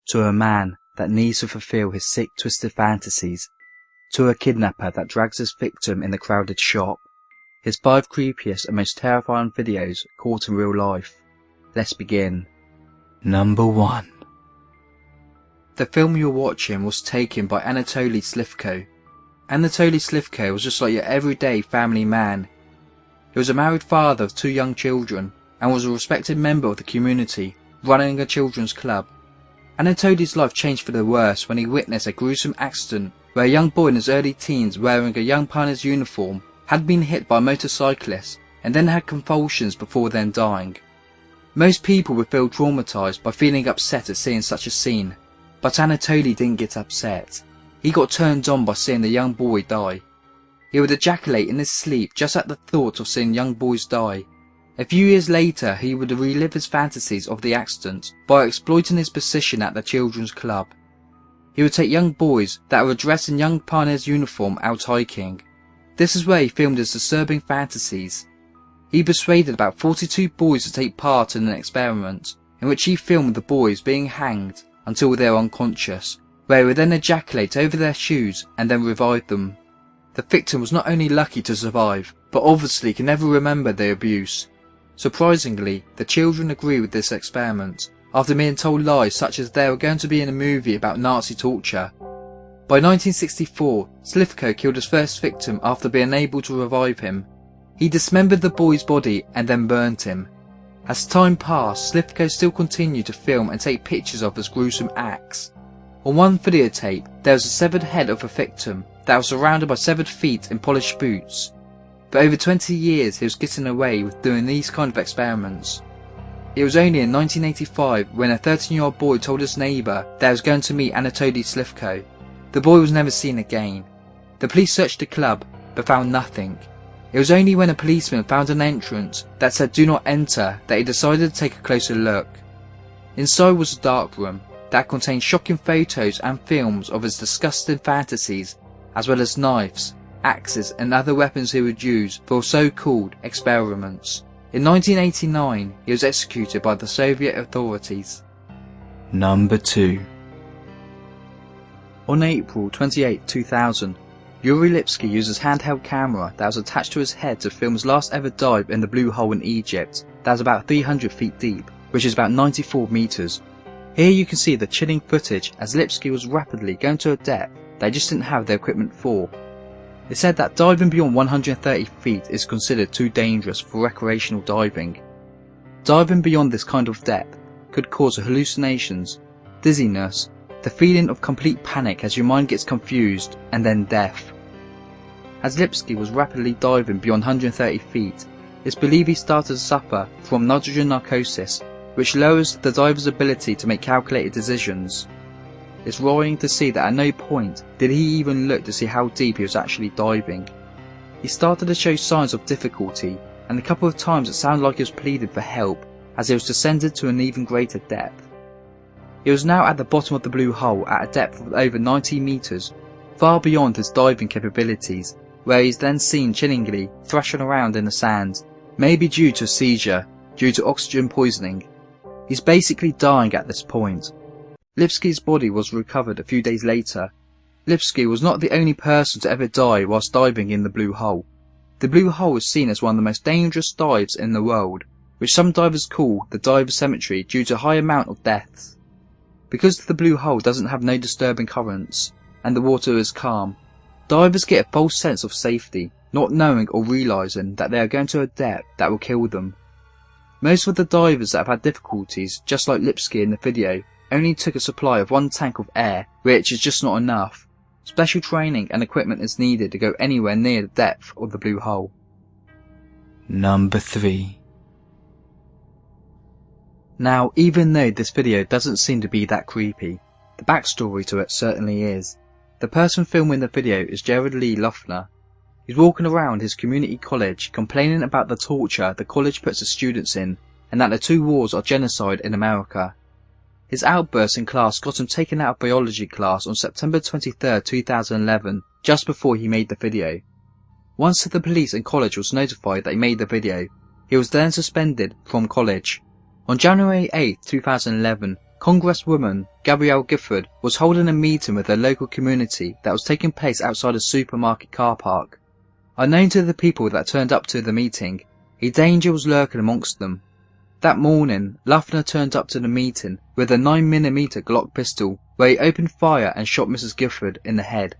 to a man that needs to fulfill his sick, twisted fantasies, to a kidnapper that drags his victim in the crowded shop. His 5 creepiest and most terrifying videos caught in real life. Let's begin. Number 1. The film you're watching was taken by Anatoly Slivko. Anatoly Slivko was just like your everyday family man. He was a married father of 2 young children and was a respected member of the community, running a children's club. Anatoly's life changed for the worse when he witnessed a gruesome accident where a young boy in his early teens wearing a young pioneer's uniform had been hit by a motorcyclist and then had convulsions before then dying. Most people would feel traumatized by feeling upset at seeing such a scene, but Anatoly didn't get upset. He got turned on by seeing the young boy die. He would ejaculate in his sleep just at the thought of seeing young boys die. A few years later, he would relive his fantasies of the accident by exploiting his position at the children's club. He would take young boys that were dressed in young pioneer's uniform out hiking. This is where he filmed his disturbing fantasies. He persuaded about 42 boys to take part in an experiment, in which he filmed the boys being hanged until they were unconscious, where he would then ejaculate over their shoes and then revive them. The victim was not only lucky to survive, but obviously can never remember the abuse. Surprisingly, the children agree with this experiment, after being told lies such as they were going to be in a movie about Nazi torture. By 1964, Slivko killed his first victim after being able to revive him. He dismembered the boy's body and then burnt him. As time passed, Slivko still continued to film and take pictures of his gruesome acts. On one videotape, there was a severed head of a victim that was surrounded by severed feet in polished boots. For over 20 years he was getting away with doing these kind of experiments. It was only in 1985 when a 13-year-old boy told his neighbour that he was going to meet Anatoly Slivko. The boy was never seen again. The police searched the club, but found nothing. It was only when a policeman found an entrance that said "do not enter" that he decided to take a closer look. Inside was a dark room that contained shocking photos and films of his disgusting fantasies, as well as knives, axes and other weapons he would use for so-called experiments. In 1989, he was executed by the Soviet authorities. Number 2. On April 28, 2000, Youre used his handheld camera that was attached to his head to film his last ever dive in the Blue Hole in Egypt that was about 300 feet deep, which is about 94 meters. Here you can see the chilling footage as Lipsky was rapidly going to a depth they just didn't have the equipment for. It said that diving beyond 130 feet is considered too dangerous for recreational diving. Diving beyond this kind of depth could cause hallucinations, dizziness, the feeling of complete panic as your mind gets confused, and then death. As Lipsky was rapidly diving beyond 130 feet, it's believed he started to suffer from nitrogen narcosis, which lowers the diver's ability to make calculated decisions. It's worrying to see that at no point did he even look to see how deep he was actually diving. He started to show signs of difficulty, and a couple of times it sounded like he was pleading for help as he was descended to an even greater depth. He was now at the bottom of the Blue Hole at a depth of over 90 meters, far beyond his diving capabilities, where he's then seen chillingly thrashing around in the sand, maybe due to a seizure, due to oxygen poisoning. He's basically dying at this point. Lipsky's body was recovered a few days later. Lipsky was not the only person to ever die whilst diving in the Blue Hole. The Blue Hole is seen as one of the most dangerous dives in the world, which some divers call the diver's cemetery due to a high amount of deaths. Because the Blue Hole doesn't have no disturbing currents, and the water is calm, divers get a false sense of safety, not knowing or realising that they are going to a depth that will kill them. Most of the divers that have had difficulties, just like Lipsky in the video, only took a supply of 1 tank of air, which is just not enough. Special training and equipment is needed to go anywhere near the depth of the Blue Hole. Number 3. Now, even though this video doesn't seem to be that creepy, the backstory to it certainly is. The person filming the video is Lee Lafleur. He's walking around his community college complaining about the torture the college puts the students in, and that the 2 wars are genocide in America. His outburst in class got him taken out of biology class on September 23, 2011, just before he made the video. Once the police and college was notified that he made the video, he was then suspended from college. On January 8, 2011, Congresswoman Gabrielle Gifford was holding a meeting with her local community that was taking place outside a supermarket car park. Unknown to the people that turned up to the meeting, a danger was lurking amongst them. That morning, Lafleur turned up to the meeting with a 9mm Glock pistol, where he opened fire and shot Mrs. Gifford in the head.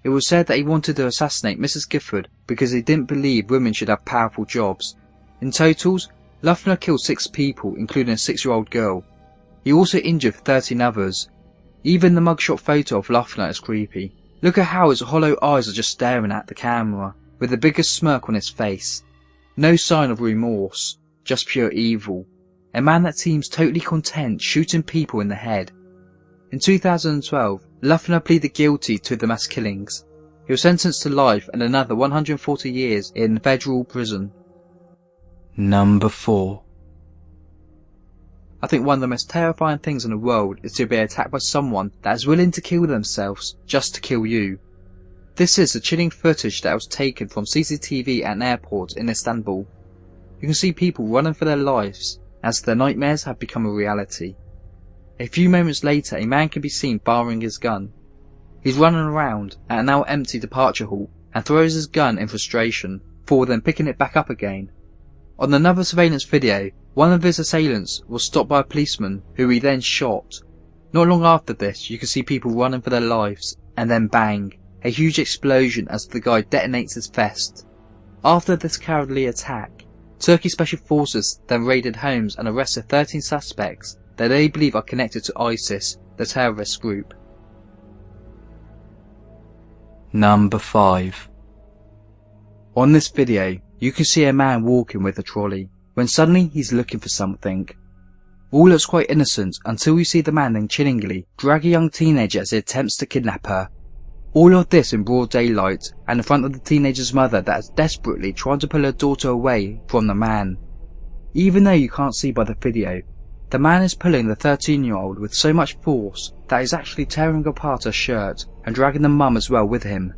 It was said that he wanted to assassinate Mrs. Gifford because he didn't believe women should have powerful jobs. In totals, Lafleur killed 6 people, including a 6-year-old girl. He also injured 13 others. Even the mugshot photo of Lafleur is creepy. Look at how his hollow eyes are just staring at the camera, with the biggest smirk on his face. No sign of remorse, just pure evil. A man that seems totally content shooting people in the head. In 2012, Lafleur pleaded guilty to the mass killings. He was sentenced to life and another 140 years in federal prison. Number 4. I think one of the most terrifying things in the world is to be attacked by someone that is willing to kill themselves just to kill you. This is the chilling footage that was taken from CCTV at an airport in Istanbul. You can see people running for their lives as their nightmares have become a reality. A few moments later, a man can be seen firing his gun. He's running around at a now empty departure hall and throws his gun in frustration, before then picking it back up again. On another surveillance video, one of his assailants was stopped by a policeman who he then shot. Not long after this, you can see people running for their lives, and then bang, a huge explosion as the guy detonates his vest. After this cowardly attack, Turkey Special Forces then raided homes and arrested 13 suspects that they believe are connected to ISIS, the terrorist group. Number 5. On this video, you can see a man walking with a trolley, when suddenly he's looking for something. All looks quite innocent until you see the man then chillingly drag a young teenager as he attempts to kidnap her. All of this in broad daylight and in front of the teenager's mother that is desperately trying to pull her daughter away from the man. Even though you can't see by the video, the man is pulling the 13-year-old with so much force that he's actually tearing apart her shirt and dragging the mum as well with him.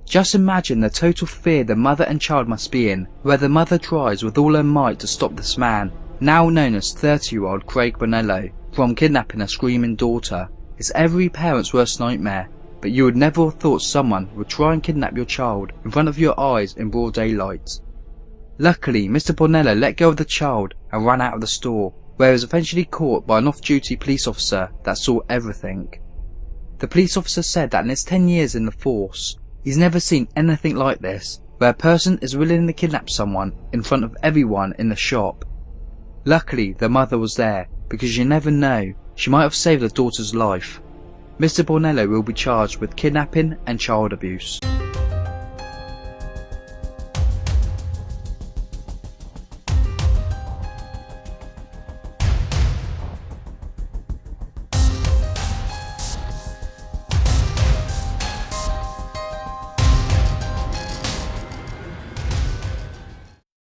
Just imagine the total fear the mother and child must be in, where the mother tries with all her might to stop this man, now known as 30-year-old Craig Bonello, from kidnapping a screaming daughter. It's every parent's worst nightmare, but you would never have thought someone would try and kidnap your child in front of your eyes in broad daylight. Luckily, Mr. Bonello let go of the child and ran out of the store, where he was eventually caught by an off-duty police officer that saw everything. The police officer said that in his 10 years in the force, he's never seen anything like this, where a person is willing to kidnap someone in front of everyone in the shop. Luckily, the mother was there, because you never know, she might have saved her daughter's life. Mr. Bonello will be charged with kidnapping and child abuse.